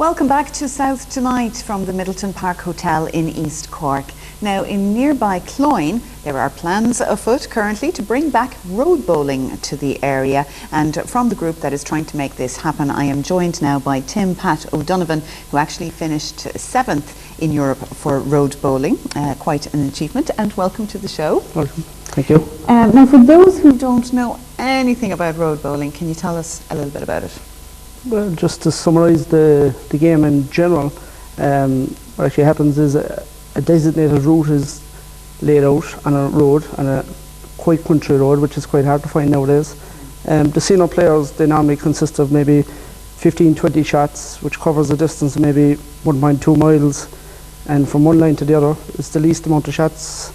Welcome back to South Tonight from the Middleton Park Hotel in East Cork. Now, in nearby Cloyne, there are plans afoot currently to bring back road bowling to the area. And from the group that is trying to make this happen, I am joined now by Pat O'Donovan, who actually finished 7th in Europe for road bowling. Quite an achievement, and welcome to the show. Welcome. Thank you. Now, for those who don't know anything about road bowling, can you tell us a little bit about it? Well, just to summarise the game in general, what actually happens is a designated route is laid out on a road, on a quite country road, which is quite hard to find nowadays. The senior players, they normally consist of maybe 15-20 shots, which covers a distance of maybe 1.2 miles, and from one line to the other it's the least amount of shots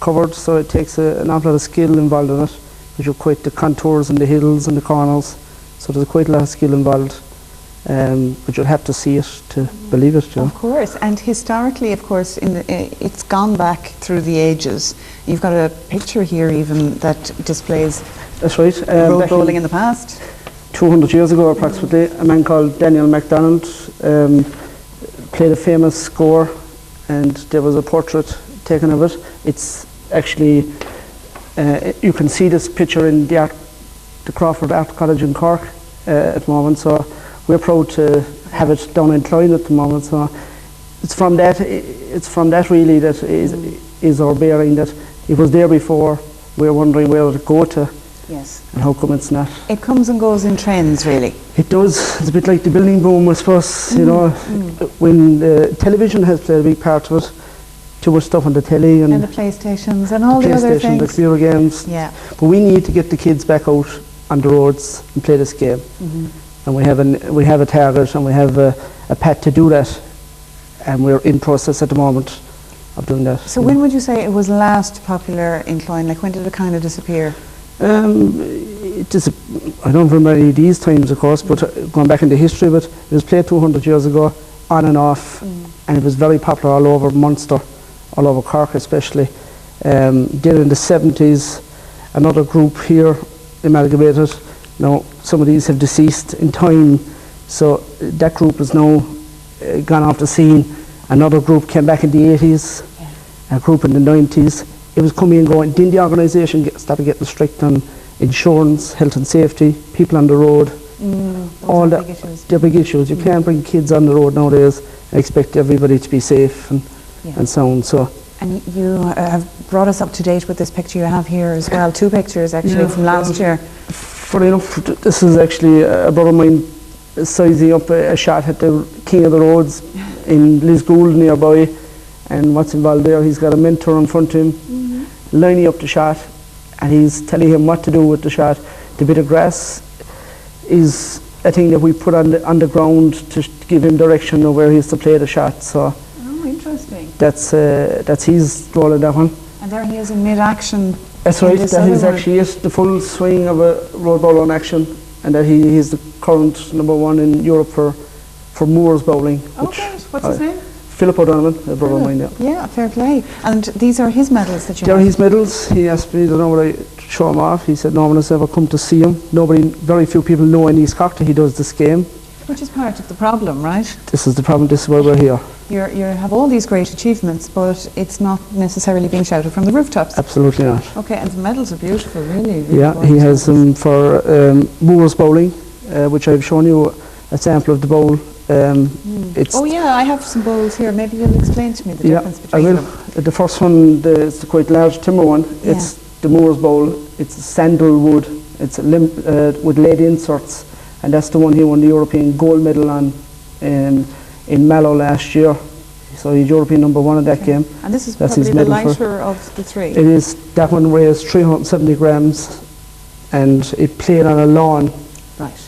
covered, so it takes an awful lot of skill involved in it, which quite the contours and the hills and the corners. So there's quite a lot of skill involved, but you'll have to see it to believe it. Of course, and historically, of course, it's gone back through the ages. You've got a picture here even that displays That's right. road bowling in the past. 200 years ago approximately, a man called Daniel MacDonald played a famous score, and there was a portrait taken of it. It's actually, you can see this picture in the Crawford Art College in Cork at the moment, so we're proud to have it down in Cloyne at the moment. So it's from that really that is our bearing, that it was there before. We're wondering where it go to. Yes. And how come it's not? It comes and goes in trends, really. It does. It's a bit like the building boom, I suppose. You know, when television has played a big part of it. Too much stuff on the telly and the PlayStations and all the other things. The computer games. Yeah. But we need to get the kids back out on the roads and play this game. And we have a target, and we have a path to do that, and we're in process at the moment of doing that. So when would you say it was last popular in Cloyne? Like, when did it kind of disappear? I don't remember these times, of course, but going back into history, but it was played 200 years ago, on and off, and it was very popular all over Munster, all over Cork especially. Then in the 70s, another group here amalgamated. Now some of these have deceased in time, so that group is now gone off the scene. Another group came back in the 80s, a group in the 90s. It was coming and going. Then the organisation started getting strict on insurance, health and safety, people on the road. All that, they're big issues. You can't bring kids on the road nowadays and expect everybody to be safe and sound. So. And you have brought us up to date with this picture you have here as well. 2 pictures actually from last year. Funny enough, this is actually a brother of mine sizing up a shot at the King of the Roads in Lisgould nearby. And what's involved there, he's got a mentor in front of him, lining up the shot, and he's telling him what to do with the shot. The bit of grass is a thing that we put on the ground to give him direction of where he has to play the shot. So. Interesting. That's his role in that one. And there he is in mid-action. That's right. That is actually the full swing of a road bowler in action, and that he is the current #1 in Europe for Moors bowling. Okay. What's his name? Philip O'Donovan, a brother of mine. Yeah, fair play. And these are his medals that you have? They're his medals. He asked me, I don't know what I show him off. He said no one has ever come to see him. Very few people know in East Cork that he does this game. Which is part of the problem, right? This is the problem. This is why we're here. You have all these great achievements, but it's not necessarily being shouted from the rooftops. Absolutely not. Okay, and the medals are beautiful, really. Yeah, he has them for Moors bowling, which I've shown you a sample of the bowl. Oh yeah, I have some bowls here. Maybe you'll explain to me the difference between them. The first one, it's the quite large timber one. Yeah. It's the Moors bowl. It's sandalwood. It's with lead inserts. And that's the one he won the European gold medal on in Mallow last year. So he's European #1 in that game. And this is probably the lighter of the 3. It is. That one weighs 370 grams, and it played on a lawn,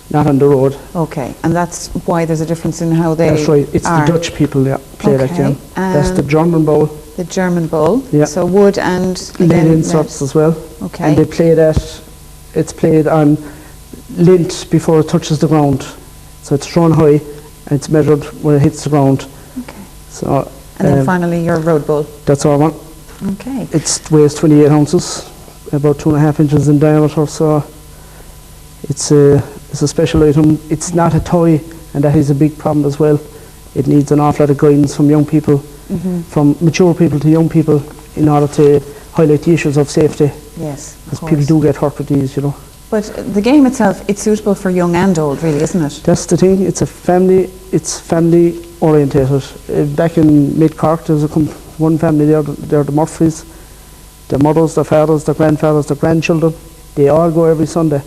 not on the road. Okay, and that's why there's a difference in how they. That's right. It's the Dutch people that play that game. That's the German bowl. The German bowl. Yeah. So wood and lead inserts as well. Okay. And they play that. It's played on lint before it touches the ground, so it's thrown high and it's measured when it hits the ground. Okay. So and then finally your road bowl. That's our one. Okay. It weighs 28 ounces, about 2.5 inches in diameter. So it's a special item. It's not a toy, and that is a big problem as well. It needs an awful lot of guidance from young people, from mature people to young people, in order to highlight the issues of safety. Yes, because people do get hurt with these, you know. But the game itself, it's suitable for young and old, really, isn't it? That's the thing. It's family orientated. Back in mid Cork, there's one family there. They're the Murphys. Their mothers, their fathers, their grandfathers, their grandchildren. They all go every Sunday.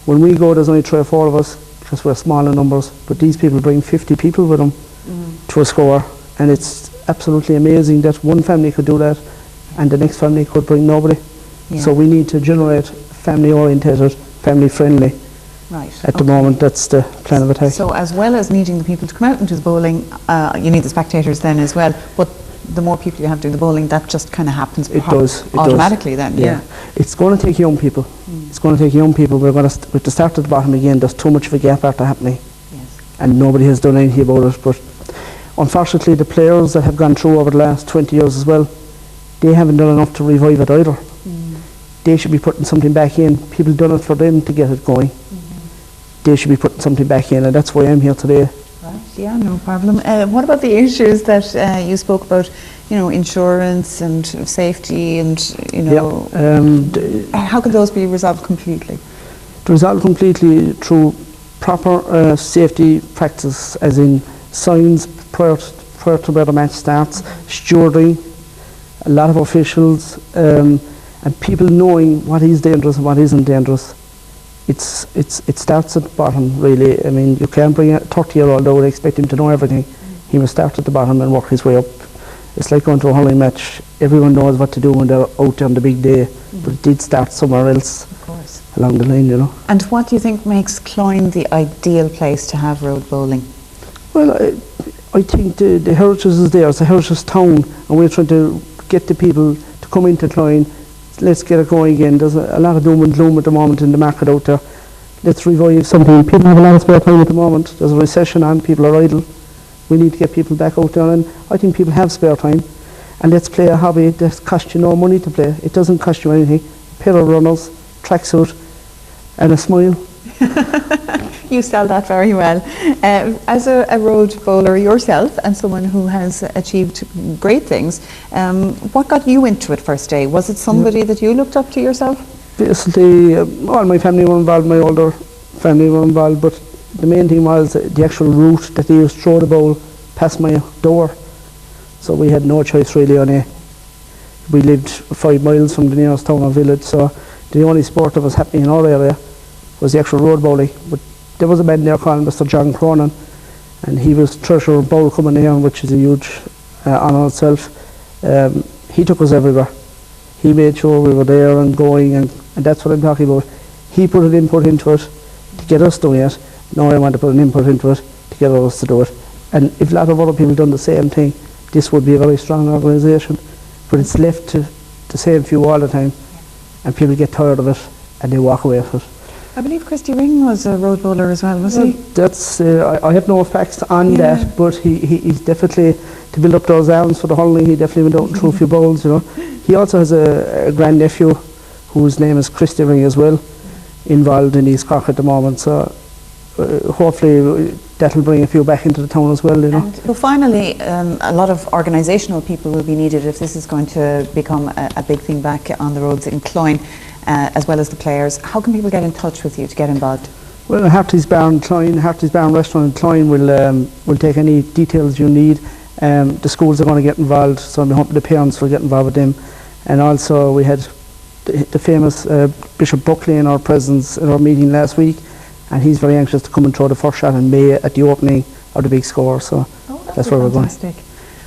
When we go, there's only 3 or 4 of us, because we're small in numbers. But these people bring 50 people with them to a score, and it's absolutely amazing that one family could do that, and the next family could bring nobody. Yeah. So we need to generate family orientated, family friendly. Right. At the moment, that's the plan of attack. So as well as needing the people to come out into the bowling, you need the spectators then as well. But the more people you have doing the bowling, that just kind of happens automatically then. Yeah. It's going to take young people. It's going to take young people. We have to start at the bottom again. There's too much of a gap after happening. Yes. And nobody has done anything about it. But unfortunately, the players that have gone through over the last 20 years as well, they haven't done enough to revive it either. They should be putting something back in. People done it for them to get it going. They should be putting something back in, and that's why I'm here today. Right, yeah, no problem. What about the issues that you spoke about, you know, insurance and safety and, you know, how can those be resolved completely? Resolved completely through proper safety practice, as in signs prior to where the match starts, stewarding, a lot of officials, and people knowing what is dangerous and what isn't dangerous. It starts at the bottom, really. I mean, you can't bring a 30-year-old out and expect him to know everything. He must start at the bottom and work his way up. It's like going to a hurling match. Everyone knows what to do when they're out on the big day, but it did start somewhere else along the line, you know. And what do you think makes Cloyne the ideal place to have road bowling? Well, I think the heritage is there. It's a heritage town, and we're trying to get the people to come into Cloyne. Let's get it going again. There's a lot of doom and gloom at the moment in the market out there. Let's revive something. People have a lot of spare time at the moment. There's a recession on, people are idle. We need to get people back out there, and I think people have spare time. And let's play a hobby that costs you no money to play. It doesn't cost you anything. A pair of runners, tracksuit, and a smile. You sell that very well. As a road bowler yourself, and someone who has achieved great things, what got you into it first day? Was it somebody that you looked up to yourself? Basically, all my family were involved, my older family were involved, but the main thing was the actual route that they used to throw the ball past my door. So we had no choice really on it. We lived 5 miles from the nearest town or village, so the only sport that was happening in our area was the actual road bowling. But there was a man there called Mr. John Cloyne, and he was treasurer of bowl coming here, which is a huge honour itself. He took us everywhere. He made sure we were there and going, and that's what I'm talking about. He put an input into it to get us doing it. Now I want to put an input into it to get us to do it. And if a lot of other people done the same thing, this would be a very strong organisation. But it's left to the same few all the time, and people get tired of it and they walk away from it. I believe Christy Ring was a road bowler as well, was he? That's I have no facts on that, but he's definitely, to build up those arms for the hurling, he definitely went out and threw a few bowls, you know. He also has a grand-nephew whose name is Christy Ring as well, involved in East Cork at the moment, so hopefully that'll bring a few back into the town as well, you know. And so finally, a lot of organisational people will be needed if this is going to become a big thing back on the roads in Cloyne. As well as the players. How can people get in touch with you to get involved? Well, Hartley's Bar in Cloyne, Hartley's Bar and Restaurant in Cloyne will take any details you need. The schools are going to get involved, so I'm hoping the parents will get involved with them. And also we had the famous Bishop Buckley in our presence in our meeting last week, and he's very anxious to come and throw the first shot in May at the opening of the big score, so that's where we're going.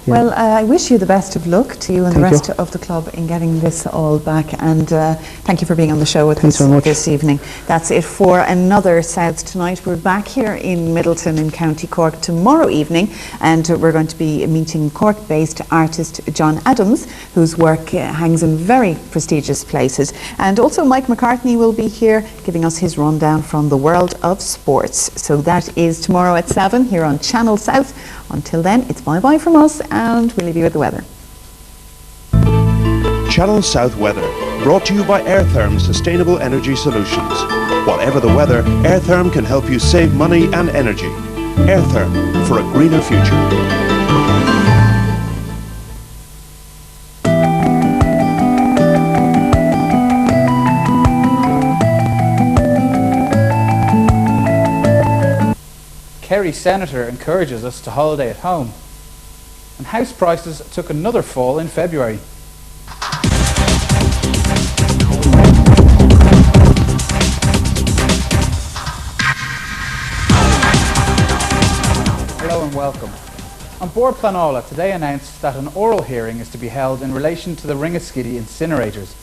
Yeah. Well, I wish you the best of luck to you and the rest of the club in getting this all back, and thank you for being on the show with us this evening. That's it for another South Tonight. We're back here in Middleton in County Cork tomorrow evening, and we're going to be meeting Cork-based artist John Adams, whose work hangs in very prestigious places. And also Mike McCartney will be here giving us his rundown from the world of sports. So that is tomorrow at 7 here on Channel South. Until then, it's bye-bye from us, and we'll leave you with the weather. Channel South Weather, brought to you by Airtherm Sustainable Energy Solutions. Whatever the weather, Airtherm can help you save money and energy. Airtherm, for a greener future. Kerry Senator encourages us to holiday at home. And house prices took another fall in February. Hello and welcome. On Board Planola today announced that an oral hearing is to be held in relation to the Ringaskiddy incinerators.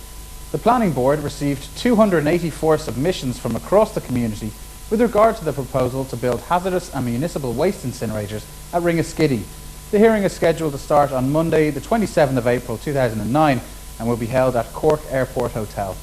The Planning Board received 284 submissions from across the community with regard to the proposal to build hazardous and municipal waste incinerators at Ringaskiddy. The hearing is scheduled to start on Monday the 27th of April 2009 and will be held at Cork Airport Hotel.